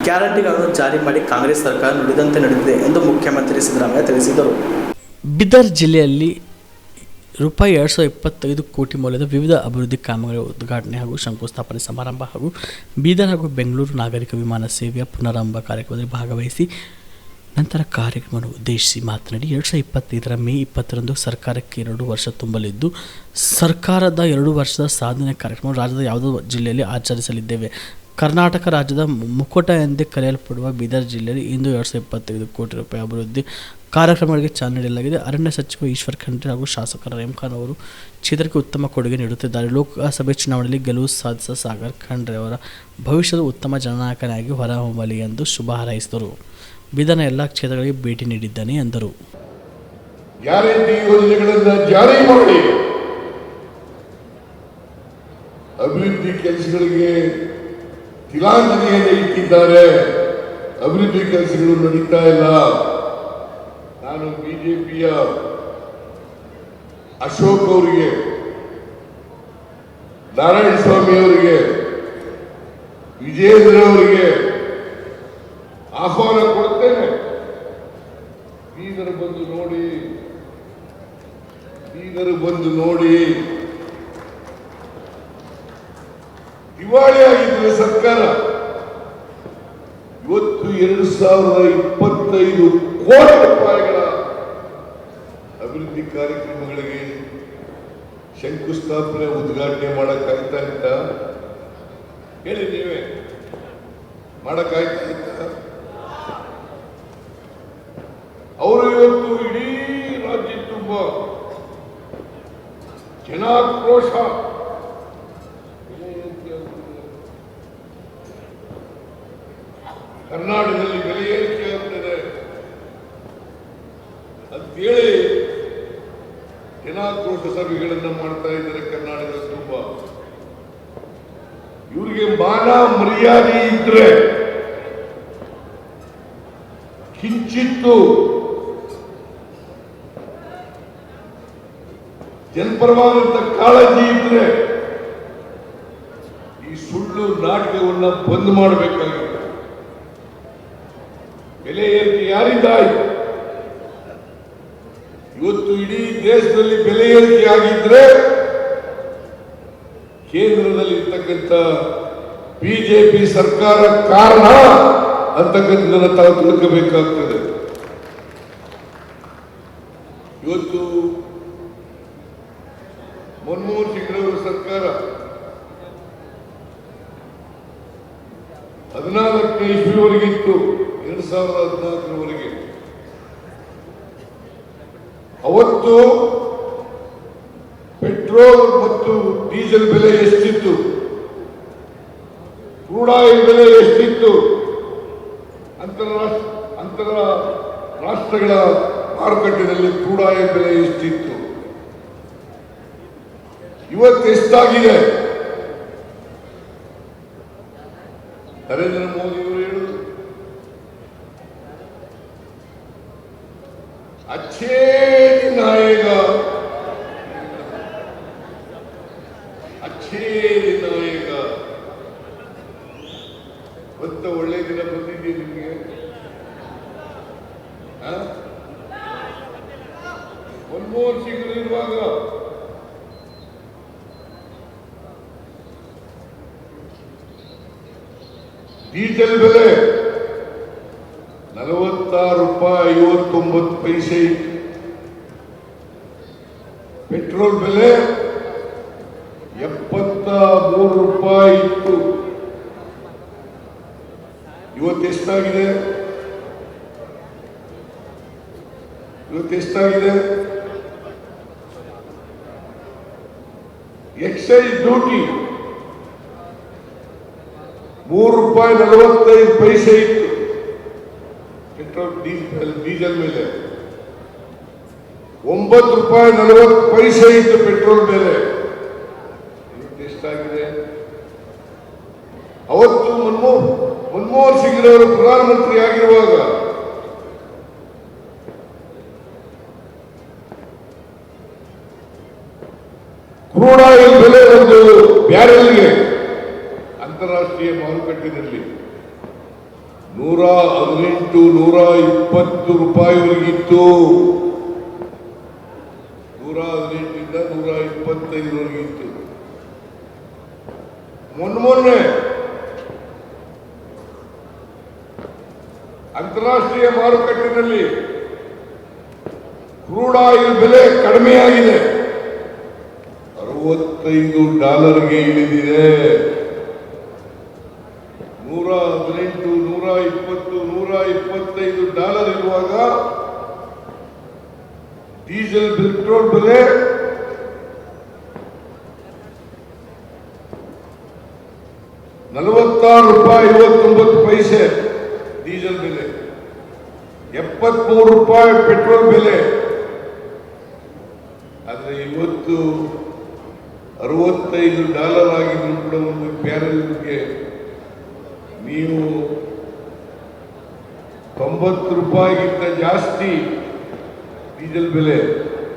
ಗ್ಯಾರಂಟಿಗಳನ್ನು ಜಾರಿ ಮಾಡಿ ಕಾಂಗ್ರೆಸ್ ಸರ್ಕಾರ ನುಡಿದಂತೆ ನಡೆದಿದೆ ಎಂದು ಮುಖ್ಯಮಂತ್ರಿ ಸಿದ್ದರಾಮಯ್ಯ ತಿಳಿಸಿದರು. ಬೀದರ್ ಜಿಲ್ಲೆಯಲ್ಲಿ ರೂಪಾಯಿ 225 ಕೋಟಿ ಮೌಲ್ಯದ ವಿವಿಧ ಅಭಿವೃದ್ಧಿ ಕಾಮಗಾರಿ ಉದ್ಘಾಟನೆ ಹಾಗೂ ಶಂಕುಸ್ಥಾಪನೆ ಸಮಾರಂಭ ಹಾಗೂ ಬೀದರ್ ಹಾಗೂ ಬೆಂಗಳೂರು ನಾಗರಿಕ ವಿಮಾನ ಸೇವೆಯ ಪುನರಾರಂಭ ಕಾರ್ಯಕ್ರಮದಲ್ಲಿ ಭಾಗವಹಿಸಿ ನಂತರ ಕಾರ್ಯಕ್ರಮವನ್ನು ಉದ್ದೇಶಿಸಿ ಮಾತನಾಡಿ 2025ರ ಮೇ 20ರಂದು ಸರ್ಕಾರಕ್ಕೆ 2 ವರ್ಷ ತುಂಬಲಿದ್ದು ಸರ್ಕಾರದ 2 ವರ್ಷದ ಸಾಧನೆ ಕಾರ್ಯಕ್ರಮ ರಾಜ್ಯದ ಯಾವುದೋ ಜಿಲ್ಲೆಯಲ್ಲಿ ಆಚರಿಸಲಿದ್ದೇವೆ. ಕರ್ನಾಟಕ ರಾಜ್ಯದ ಮುಕುಟ ಎಂದೇ ಕರೆಯಲ್ಪಡುವ ಬೀದರ್ ಜಿಲ್ಲೆಯಲ್ಲಿ ಇಂದು 225 ಕೋಟಿ ರೂಪಾಯಿ ಅಭಿವೃದ್ಧಿ ಕಾರ್ಯಕ್ರಮಗಳಿಗೆ ಚಾಲನೆ ನೀಡಲಾಗಿದೆ. ಅರಣ್ಯ ಸಚಿವ ಈಶ್ವರ್ ಖಂಡ್ರೆ ಹಾಗೂ ಶಾಸಕ ರಹೀಂ ಖಾನ್ ಅವರು ಕ್ಷೇತ್ರಕ್ಕೆ ಉತ್ತಮ ಕೊಡುಗೆ ನೀಡುತ್ತಿದ್ದಾರೆ. ಲೋಕಸಭೆ ಚುನಾವಣೆಯಲ್ಲಿ ಗೆಲುವು ಸಾಧಿಸಿದ ಸಾಗರ್ ಖಂಡ್ರೆ ಅವರ ಭವಿಷ್ಯದ ಉತ್ತಮ ಜನನಾಯಕನಾಗಿ ಹೊರಹೊಮ್ಮಲಿ ಎಂದು ಶುಭ ಹಾರೈಸಿದರು. ಬೀದರ್ನ ಎಲ್ಲ ಕ್ಷೇತ್ರಗಳಿಗೆ ಭೇಟಿ ನೀಡಿದ್ದಾನೆ ಎಂದರು. ಗ್ಯಾರಂಟಿ ಯೋಜನೆಗಳನ್ನು ಜಾರಿ ಮಾಡಿ ಅಭಿವೃದ್ಧಿ ಕೆಲಸಗಳಿಗೆ ತಿಲಾಂಜಲಿಯನ್ನು ಇಟ್ಟಿದ್ದಾರೆ. ಅಭಿವೃದ್ಧಿ ಕೆಲಸಗಳು ನಡೀತಾ ಇಲ್ಲ. ನಾನು ಬಿಜೆಪಿಯ ಅಶೋಕ್ ಅವರಿಗೆ, ನಾರಾಯಣ ಸ್ವಾಮಿ ಅವರಿಗೆ, ವಿಜೇಂದ್ರ ಅವರಿಗೆ ಆಹ್ವಾನ ಕೊಡ್ತೇನೆ. ಬೀದರ್ ಬಂದು ನೋಡಿ. ದಿವಾಳಿ ಆಗಿದ್ರೆ ಸರ್ಕಾರ ಇವತ್ತು 2025 ಕೋಟಿ ರೂಪಾಯಿಗಳ ಅಭಿವೃದ್ಧಿ ಕಾರ್ಯಕ್ರಮಗಳಿಗೆ ಶಂಕುಸ್ಥಾಪನೆ ಉದ್ಘಾಟನೆ ಮಾಡಕ್ಕಾಗ್ತಾ ಇತ್ತ? ಹೇಳಿ, ನೀವೇ ಮಾಡಕ್ಕಾಗ್ತಾ ಇತ್ತ? ಅವರು ಇವತ್ತು ಇಡೀ ರಾಜ್ಯ ತುಂಬ ಜನಾಕ್ರೋಶ, ಕರ್ನಾಟಕದಲ್ಲಿ ಬೆಲೆ ಏರಿಕೆ ಆಗ್ತದೆ ಅಂತೇಳಿ ಜನಾಕ್ರೋಶ ಸಭೆಗಳನ್ನು ಮಾಡ್ತಾ ಇದ್ದಾರೆ ಕರ್ನಾಟಕದ ತುಂಬ. ಇವರಿಗೆ ಮಾನ ಮರ್ಯಾದೆ ಇದ್ರೆ, ಕಿಂಚಿತ್ತು ಜನಪರವಾದಂತ ಕಾಳಜಿ ಇದ್ರೆ ಈ ಸುಳ್ಳು ನಾಟಕವನ್ನ ಬಂದ್ ಮಾಡಬೇಕಾಗಿದೆ. ಬೆಲೆ ಏರಿಕೆ ಯಾರಿಂದ ಆಯ್ತು? ಇವತ್ತು ಇಡೀ ದೇಶದಲ್ಲಿ ಬೆಲೆ ಏರಿಕೆ ಆಗಿದ್ರೆ ಕೇಂದ್ರದಲ್ಲಿ ಇರ್ತಕ್ಕಂಥ ಬಿಜೆಪಿ ಸರ್ಕಾರ ಕಾರಣ ಅಂತಕ್ಕಂಥದ್ದನ್ನು ತಾವು ತಿಳ್ಕೋಬೇಕಾಗ್ತದೆ. ಇವತ್ತು ಮನಮೋಹನ್ ಸಿಂಗ್ ಅವರ ಸರ್ಕಾರ 14ನೇ ಇಸ್ವಿವರೆಗಿತ್ತು, 2014ರವರೆಗೆ. ಅವತ್ತು ಪೆಟ್ರೋಲ್ ಮತ್ತು ಡೀಸೆಲ್ ಬೆಲೆ ಎಷ್ಟಿತ್ತು? ಕ್ರೂಡ್ ಆಯಿಲ್ ಬೆಲೆ ಎಷ್ಟಿತ್ತು? ಅಂತರ ರಾಷ್ಟ್ರಗಳ ಮಾರುಕಟ್ಟೆಯಲ್ಲಿ ಕ್ರೂಡ್ ಆಯಿಲ್ ಬೆಲೆ ಎಷ್ಟಿತ್ತು? ಇವತ್ತು ಎಷ್ಟಾಗಿದೆ? ನರೇಂದ್ರ ಮೋದಿ ಅವರು ಹೇಳುದು, ಅಚ್ಚೇ ದಿನ ಆಯೇಗಾ, ಅಚ್ಚೇ ದಿನ ಆಯೇಗಾ. ಅಂತ ಒಳ್ಳೆ ದಿನ ಬಂದಿದೆ ನಿಮಗೆ. ಮನಮೋಹನ್ ಸಿಂಗ್ ಇರುವಾಗ ಡೀಸೆಲ್ ಬೆಲೆ 46 ರೂಪಾಯಿ 59 ಪೈಸೆ ಇತ್ತು. ಪೆಟ್ರೋಲ್ ಬೆಲೆ 73 ರೂಪಾಯಿ ಇತ್ತು. ಇವತ್ತೆಷ್ಟಾಗಿದೆ? ಎಕ್ಸೈಸ್ ಡ್ಯೂಟಿ 3 ರೂಪಾಯಿ 45 ಪೈಸೆ ಇತ್ತು. ಪೆಟ್ರೋಲ್ ಡೀಸೆಲ್ ಮೇಲೆ 9 ರೂಪಾಯಿ 40 ಪೈಸೆ ಇತ್ತು ಪೆಟ್ರೋಲ್ ಬೆಲೆ. ಎಷ್ಟಾಗಿದೆ? ಅವತ್ತು ಮನಮೋಹನ್ ಸಿಂಗ್ ಅವರು ಪ್ರಧಾನಮಂತ್ರಿ ಆಗಿರುವಾಗ ಕ್ರೂಡ್ ಆಯಿಲ್ ಬೆಲೆ ಒಂದು ಬ್ಯಾರೆಲ್ಗೆ ಅಂತಾರಾಷ್ಟ್ರೀಯ ಮಾರುಕಟ್ಟೆಯಲ್ಲಿ 118, 120 ರೂಪಾಯಿವರೆಗಿತ್ತು. 118ರಿಂದ 125ವರೆಗಿತ್ತು. ಮೊನ್ನೆ ಅಂತಾರಾಷ್ಟ್ರೀಯ ಮಾರುಕಟ್ಟೆಯಲ್ಲಿ ಕ್ರೂಡ್ ಆಯಿಲ್ ಬೆಲೆ ಕಡಿಮೆಯಾಗಿದೆ, $65ಗೆ ಇಳಿದಿದೆ. 118, 120, $125 ಇರುವಾಗ ಡೀಸೆಲ್ ಪೆಟ್ರೋಲ್ ಬೆಲೆ ₹46.59 ಡೀಸೆಲ್ ಬೆಲೆ, ₹73 ಪೆಟ್ರೋಲ್ ಬೆಲೆ. ಆದರೆ ಇವತ್ತು $65 ಆಗಿದ್ರು ಕೂಡ ಒಂದು ಬ್ಯಾರೆಲ್ಗೆ ನೀವು ₹90ಗಿಂತ ಜಾಸ್ತಿ ಡೀಸೆಲ್ ಬೆಲೆ.